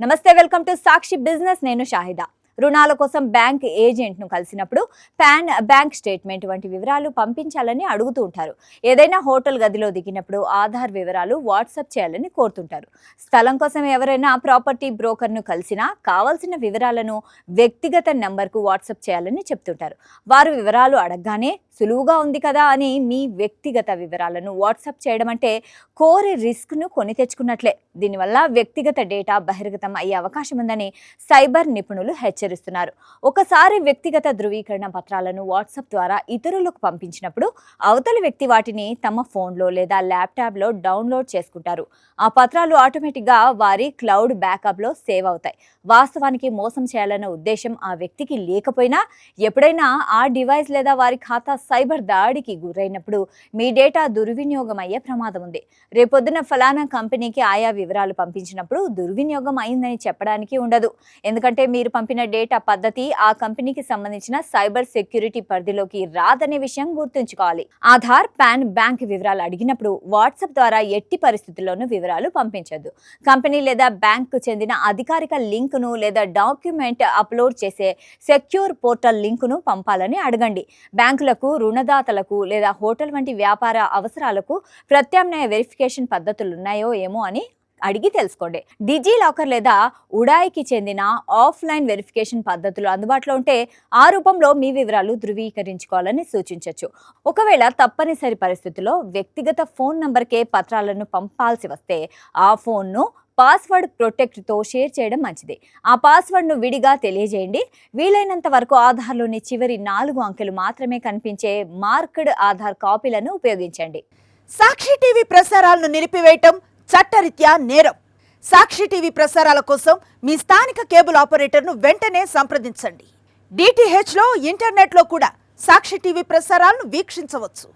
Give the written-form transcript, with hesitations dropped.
నమస్తే, welcome to Sakshi business. నేను షాహిదా. రుణాల కోసం బ్యాంక్ ఏజెంట్ను కలిసినప్పుడు పాన్, బ్యాంక్ స్టేట్మెంట్ వంటి వివరాలు పంపించాలని అడుగుతూ ఉంటారు. ఏదైనా హోటల్ గదిలో దిగినప్పుడు ఆధార్ వివరాలు వాట్సాప్ చేయాలని కోరుతుంటారు. స్థలం కోసం ఎవరైనా ప్రాపర్టీ బ్రోకర్ను కలిసినా కావాల్సిన వివరాలను వ్యక్తిగత నెంబర్కు వాట్సాప్ చేయాలని చెప్తుంటారు. వారు వివరాలు అడగగానే సులువుగా ఉంది కదా అని మీ వ్యక్తిగత వివరాలను వాట్సాప్ చేయడం అంటే కోరి రిస్క్ను కొని తెచ్చుకున్నట్లే. దీనివల్ల వ్యక్తిగత డేటా బహిర్గతం అయ్యే అవకాశం ఉందని సైబర్ నిపుణులు హెచ్చరిస్తున్నారు. ఒకసారి వ్యక్తిగత ధృవీకరణ పత్రాలను వాట్సాప్ ద్వారా ఇతరులకు పంపించినప్పుడు అవతలి వ్యక్తి వాటిని తమ ఫోన్లో లేదా ల్యాప్టాప్లో డౌన్లోడ్ చేసుకుంటారు. ఆ పత్రాలు ఆటోమేటిక్గా వారి క్లౌడ్ బ్యాకప్లో సేవ్ అవుతాయి. వాస్తవానికి మోసం చేయాలన్న ఉద్దేశం ఆ వ్యక్తికి లేకపోయినా ఎప్పుడైనా ఆ డివైస్ లేదా వారి ఖాతా సైబర్ దాడికి గురైనప్పుడు మీ డేటా దుర్వినియోగం అయ్యే ప్రమాదం ఉంది. రేపొద్దున ఫలానా కంపెనీకి ఆయా వివరాలు పంపించినప్పుడు దుర్వినియోగం అయిందని చెప్పడానికి ఉండదు. ఎందుకంటే మీరు పంపిన డేటా పద్ధతి ఆ కంపెనీకి సంబంధించిన సైబర్ సెక్యూరిటీ పరిధిలోకి రాదనే విషయం గుర్తుంచుకోవాలి. ఆధార్, పాన్, బ్యాంక్ వివరాలు అడిగినప్పుడు వాట్సాప్ ద్వారా ఎట్టి పరిస్థితుల్లోనూ వివరాలు పంపించొద్దు. కంపెనీ లేదా బ్యాంకు చెందిన అధికారిక లింకును లేదా డాక్యుమెంట్ అప్లోడ్ చేసే సెక్యూర్ పోర్టల్ లింకును పంపాలని అడగండి. బ్యాంకులకు, రుణదాతలకు లేదా హోటల్ వంటి వ్యాపార అవసరాలకు ప్రత్యామ్నాయ వెరిఫికేషన్ పద్ధతులున్నాయో ఏమో అని అడిగి తెలుసుకోండి. డిజీ లాకర్ లేదా ఉడాయికి చెందిన ఆఫ్లైన్ వెరిఫికేషన్ పద్ధతులు అందుబాటులో ఉంటే ఆ రూపంలో మీ వివరాలు ధృవీకరించుకోవాలని సూచించవచ్చు. ఒకవేళ తప్పనిసరి పరిస్థితుల్లో వ్యక్తిగత ఫోన్ నంబర్కే పత్రాలను పంపాల్సి వస్తే ఆ ఫోన్ను పాస్వర్డ్ ప్రొటెక్ట్తో షేర్ చేయడం మంచిది. ఆ పాస్వర్డ్ను విడిగా తెలియజేయండి. వీలైనంత వరకు ఆధార్లోని చివరి 4 అంకెలు మాత్రమే కనిపించే మార్క్డ్ ఆధార్ కాపీలను ఉపయోగించండి. సాక్షి టీవీ ప్రసారాలను నిలిపివేయటం చట్టరీత్యా నేరం. సాక్షి టీవీ ప్రసారాల కోసం మీ స్థానిక కేబుల్ ఆపరేటర్ను వెంటనే సంప్రదించండి. DTHలో, ఇంటర్నెట్లో కూడా సాక్షి టీవీ ప్రసారాలను వీక్షించవచ్చు.